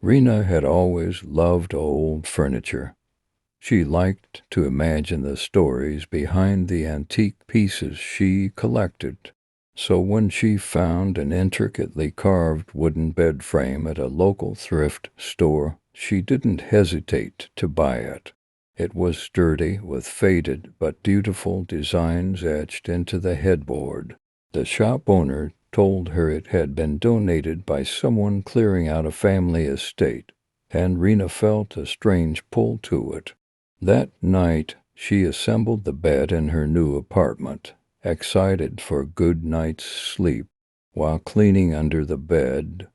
Rena had always loved old furniture. She liked to imagine the stories behind the antique pieces she collected. So when she found an intricately carved wooden bed frame at a local thrift store, she didn't hesitate to buy it. It was sturdy, with faded but beautiful designs etched into the headboard. The shop owner told her it had been donated by someone clearing out a family estate, and Rena felt a strange pull to it. That night she assembled the bed in her new apartment, excited for a good night's sleep. While cleaning under the bed,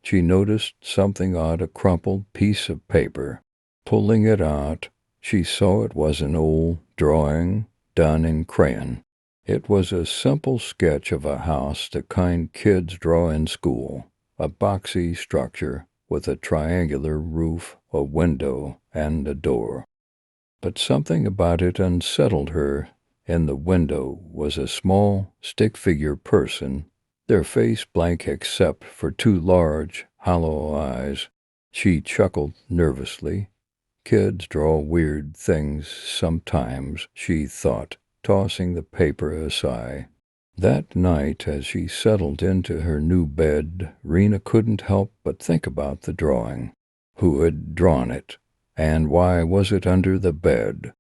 she noticed something odd, a crumpled piece of paper. Pulling it out, she saw it was an old drawing done in crayon. It was a simple sketch of a house, the kind kids draw in school, a boxy structure with a triangular roof, a window, and a door. But something about it unsettled her. In the window was a small, stick-figure person, their face blank except for two large, hollow eyes. She chuckled nervously. Kids draw weird things sometimes, she thought, tossing the paper aside. That night, as she settled into her new bed, Rena couldn't help but think about the drawing. Who had drawn it? And why was it under the bed?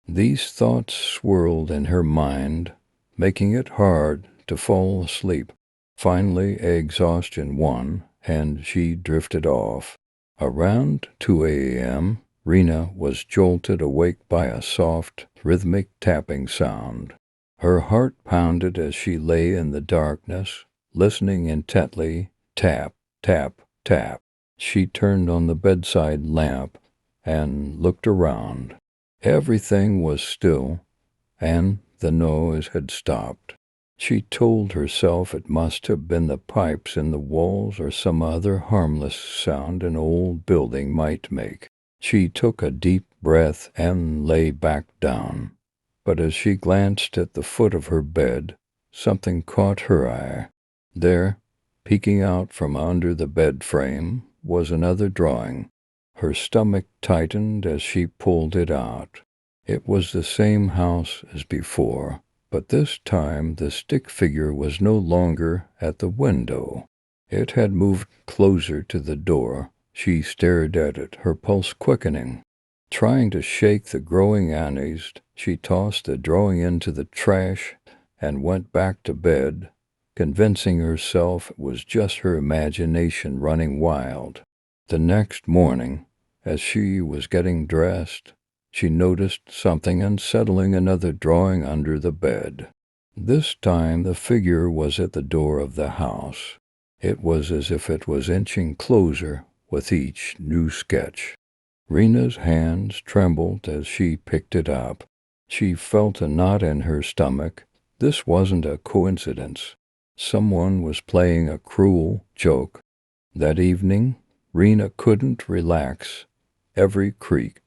These thoughts swirled in her mind, making it hard to fall asleep. Finally, exhaustion won, and she drifted off. Around 2 a.m., Rena was jolted awake by a soft, rhythmic tapping sound. Her heart pounded as she lay in the darkness, listening intently. Tap, tap, tap. She turned on the bedside lamp and looked around. Everything was still, and the noise had stopped. She told herself it must have been the pipes in the walls or some other harmless sound an old building might make. She took a deep breath and lay back down. But as she glanced at the foot of her bed, something caught her eye. There, peeking out from under the bed frame, was another drawing. Her stomach tightened as she pulled it out. It was the same house as before, but this time the stick figure was no longer at the window. It had moved closer to the door. She stared at it, her pulse quickening. Trying to shake the growing unease, she tossed the drawing into the trash and went back to bed, convincing herself it was just her imagination running wild. The next morning, as she was getting dressed, she noticed something unsettling, another drawing under the bed. This time the figure was at the door of the house. It was as if it was inching closer with each new sketch. Rena's hands trembled as she picked it up. She felt a knot in her stomach. This wasn't a coincidence. Someone was playing a cruel joke. That evening, Rena couldn't relax. Every creak,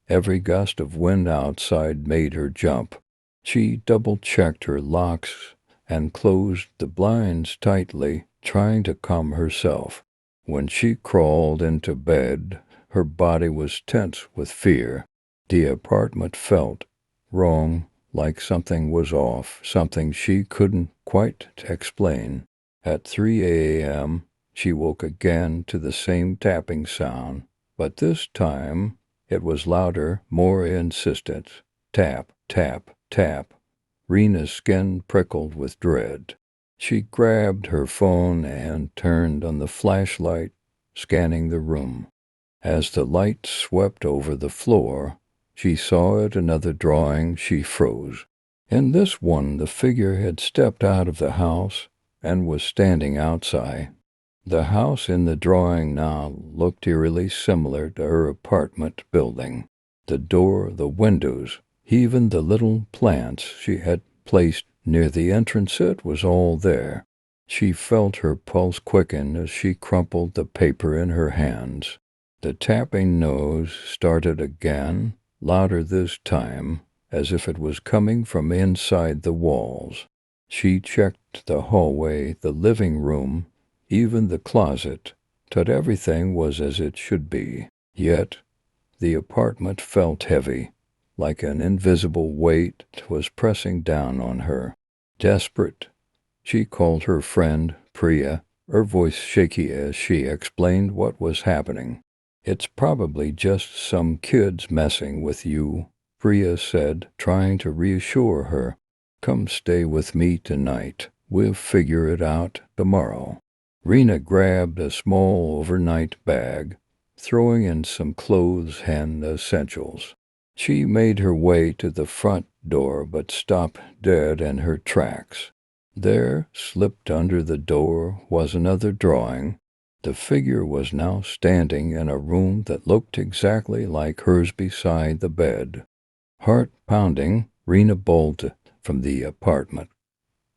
every gust of wind outside made her jump. She double-checked her locks and closed the blinds tightly, trying to calm herself. When she crawled into bed, her body was tense with fear. The apartment felt wrong, like something was off, something she couldn't quite explain. At 3 a.m., she woke again to the same tapping sound, but this time it was louder, more insistent. Tap, tap, tap. Rena's skin prickled with dread. She grabbed her phone and turned on the flashlight, scanning the room. As the light swept over the floor, she saw it, another drawing. She froze. In this one, the figure had stepped out of the house and was standing outside. The house in the drawing now looked eerily similar to her apartment building. The door, the windows, even the little plants she had placed near the entrance, it was all there. She felt her pulse quicken as she crumpled the paper in her hands. The tapping noise started again, louder this time, as if it was coming from inside the walls. She checked the hallway, the living room, even the closet, that everything was as it should be. Yet the apartment felt heavy, like an invisible weight was pressing down on her. Desperate, she called her friend Priya, her voice shaky as she explained what was happening. "It's probably just some kids messing with you," Priya said, trying to reassure her. "Come stay with me tonight. We'll figure it out tomorrow." Rena grabbed a small overnight bag, throwing in some clothes and essentials. She made her way to the front door but stopped dead in her tracks. There, slipped under the door, was another drawing. The figure was now standing in a room that looked exactly like hers beside the bed. Heart pounding, Rena bolted from the apartment,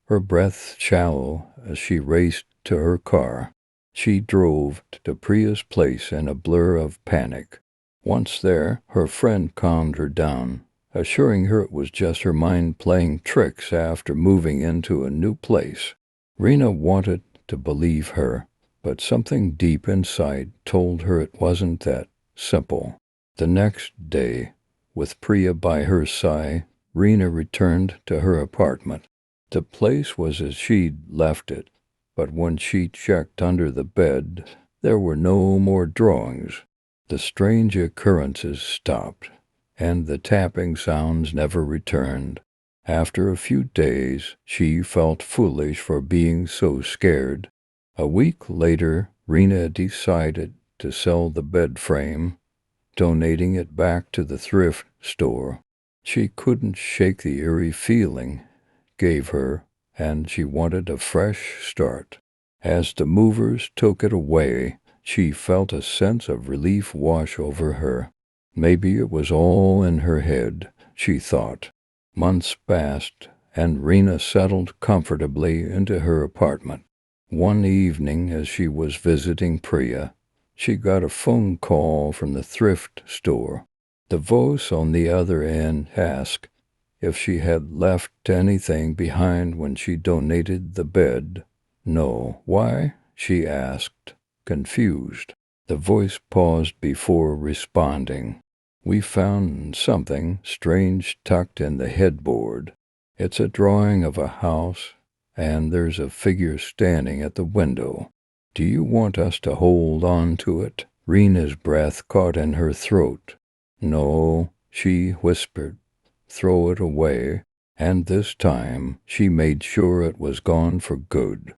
her breath shallow as she raced to her car. She drove to Priya's place in a blur of panic. Once there, her friend calmed her down, assuring her it was just her mind playing tricks after moving into a new place. Rena wanted to believe her, but something deep inside told her it wasn't that simple. The next day, with Priya by her side, Rena returned to her apartment. The place was as she'd left it, but when she checked under the bed, there were no more drawings. The strange occurrences stopped, and the tapping sounds never returned. After a few days, she felt foolish for being so scared. A week later, Rena decided to sell the bed frame, donating it back to the thrift store. She couldn't shake the eerie feeling gave her, and she wanted a fresh start. As the movers took it away, she felt a sense of relief wash over her. Maybe it was all in her head, she thought. Months passed, and Rena settled comfortably into her apartment. One evening, as she was visiting Priya, she got a phone call from the thrift store. The voice on the other end asked if she had left anything behind when she donated the bed. "No. Why?" she asked, confused. The voice paused before responding. "We found something strange tucked in the headboard. It's a drawing of a house, and there's a figure standing at the window. Do you want us to hold on to it?" Rena's breath caught in her throat. "No," she whispered. "Throw it away," and this time she made sure it was gone for good.